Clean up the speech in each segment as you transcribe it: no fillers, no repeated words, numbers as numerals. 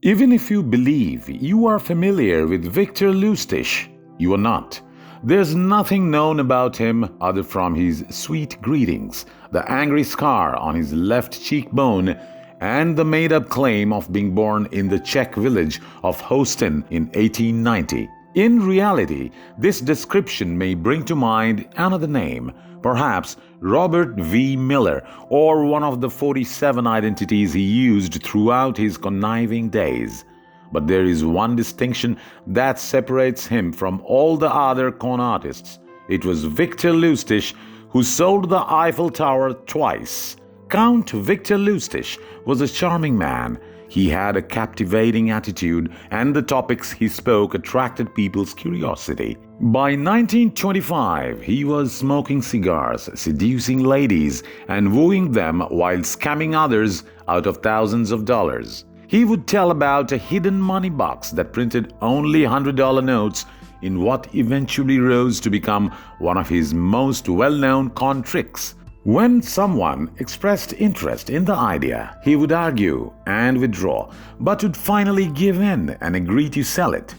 Even if you believe you are familiar with Victor Lustig, you are not. There's nothing known about him other from his sweet greetings, the angry scar on his left cheekbone, and the made-up claim of being born in the Czech village of Hostin in 1890. In reality, this description may bring to mind another name, perhaps Robert V. Miller, or one of the 47 identities he used throughout his conniving days. But there is one distinction that separates him from all the other con artists. It was Victor Lustig who sold the Eiffel Tower twice. Count Victor Lustig was a charming man. He had a captivating attitude, and the topics he spoke attracted people's curiosity. By 1925, he was smoking cigars, seducing ladies, and wooing them while scamming others out of thousands of dollars. He would tell about a hidden money box that printed only $100 notes in what eventually rose to become one of his most well-known con tricks. When someone expressed interest in the idea, he would argue and withdraw, but would finally give in and agree to sell it.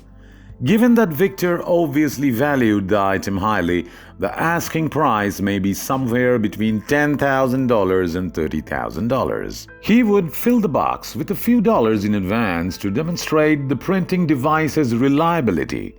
Given that Victor obviously valued the item highly, the asking price may be somewhere between $10,000 and $30,000. He would fill the box with a few dollars in advance to demonstrate the printing device's reliability.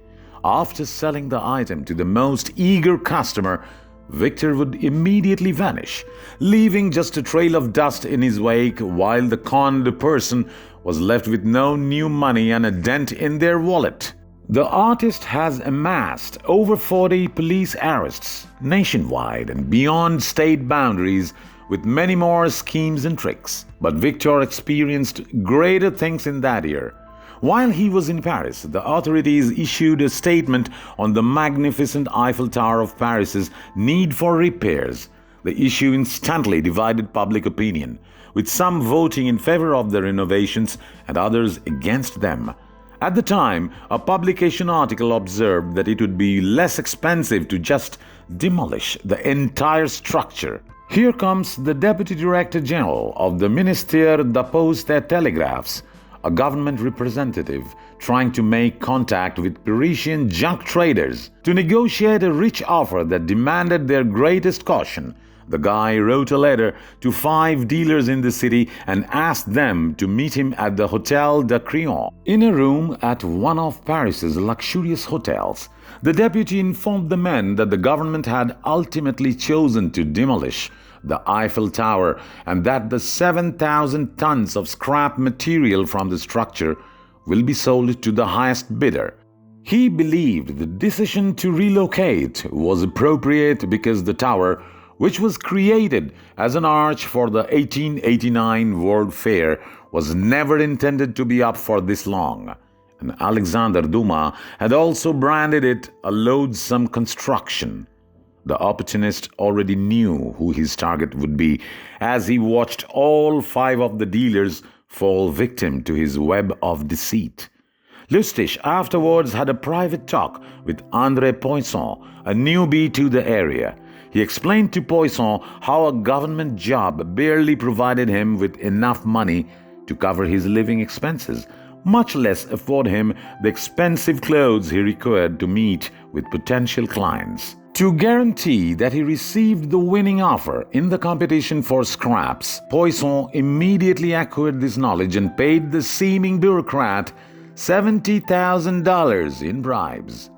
After selling the item to the most eager customer, Victor would immediately vanish, leaving just a trail of dust in his wake while the conned person was left with no new money and a dent in their wallet. The artist has amassed over 40 police arrests nationwide and beyond state boundaries, with many more schemes and tricks. But Victor experienced greater things in that year. While he was in Paris, the authorities issued a statement on the magnificent Eiffel Tower of Paris's need for repairs. The issue instantly divided public opinion, with some voting in favor of the renovations and others against them. At the time, a publication article observed that it would be less expensive to just demolish the entire structure. Here comes the Deputy Director General of the Ministère des Postes et Télégraphes, a government representative trying to make contact with Parisian junk traders to negotiate a rich offer that demanded their greatest caution. The guy wrote a letter to 5 dealers in the city and asked them to meet him at the Hôtel de Crillon, in a room at one of Paris's luxurious hotels. The deputy informed the men that the government had ultimately chosen to demolish the Eiffel Tower and that the 7,000 tons of scrap material from the structure will be sold to the highest bidder. He believed the decision to relocate was appropriate because the tower, which was created as an arch for the 1889 World Fair, was never intended to be up for this long. And Alexander Dumas had also branded it a loathsome construction. The opportunist already knew who his target would be as he watched all 5 of the dealers fall victim to his web of deceit. Lustig afterwards had a private talk with André Poisson, a newbie to the area. He explained to Poisson how a government job barely provided him with enough money to cover his living expenses, much less afford him the expensive clothes he required to meet with potential clients. To guarantee that he received the winning offer in the competition for scraps, Poisson immediately acquired this knowledge and paid the seeming bureaucrat $70,000 in bribes.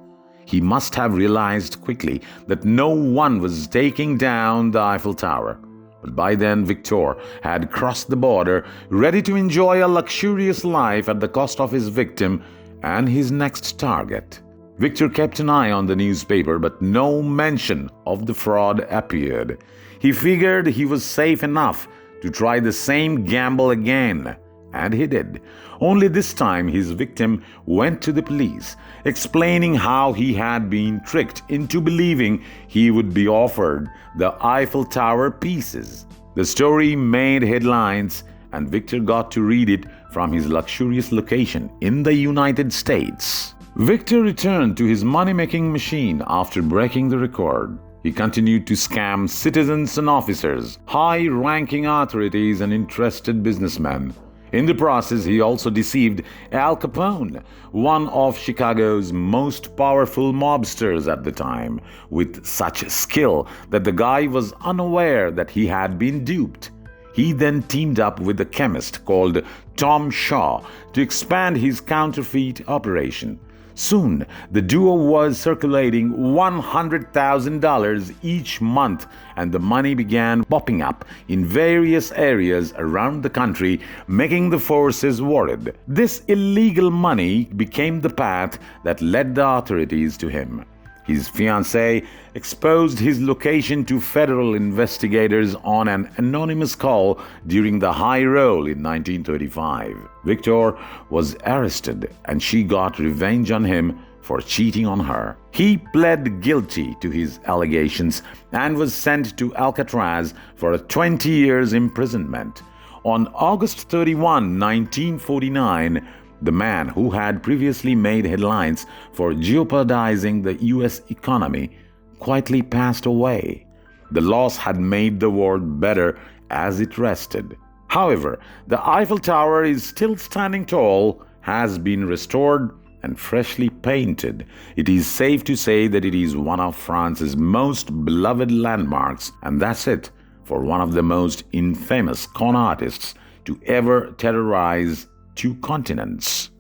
He must have realized quickly that no one was taking down the Eiffel Tower. But by then Victor had crossed the border, ready to enjoy a luxurious life at the cost of his victim and his next target. Victor kept an eye on the newspaper, but no mention of the fraud appeared. He figured he was safe enough to try the same gamble again, and he did. Only this time his victim went to the police, explaining how he had been tricked into believing he would be offered the Eiffel Tower pieces. The story made headlines, and Victor got to read it from his luxurious location in the United States. Victor returned to his money-making machine after breaking the record. He continued to scam citizens and officers, high-ranking authorities and interested businessmen. In the process, he also deceived Al Capone, one of Chicago's most powerful mobsters at the time, with such skill that the guy was unaware that he had been duped. He then teamed up with a chemist called Tom Shaw to expand his counterfeit operation. Soon, the duo was circulating $100,000 each month, and the money began popping up in various areas around the country, making the forces worried. This illegal money became the path that led the authorities to him. His fiancée exposed his location to federal investigators on an anonymous call during the High Roll in 1935. Victor was arrested and she got revenge on him for cheating on her. He pled guilty to his allegations and was sent to Alcatraz for a 20 years imprisonment. On August 31, 1949, the man who had previously made headlines for jeopardizing the U.S. economy quietly passed away. The loss had made the world better as it rested. However, the Eiffel Tower is still standing tall, has been restored and freshly painted. It is safe to say that it is one of France's most beloved landmarks, and that's it for one of the most infamous con artists to ever terrorize 2 continents.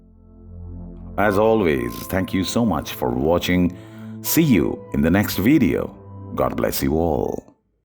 As always, thank you so much for watching. See you in the next video. God bless you all.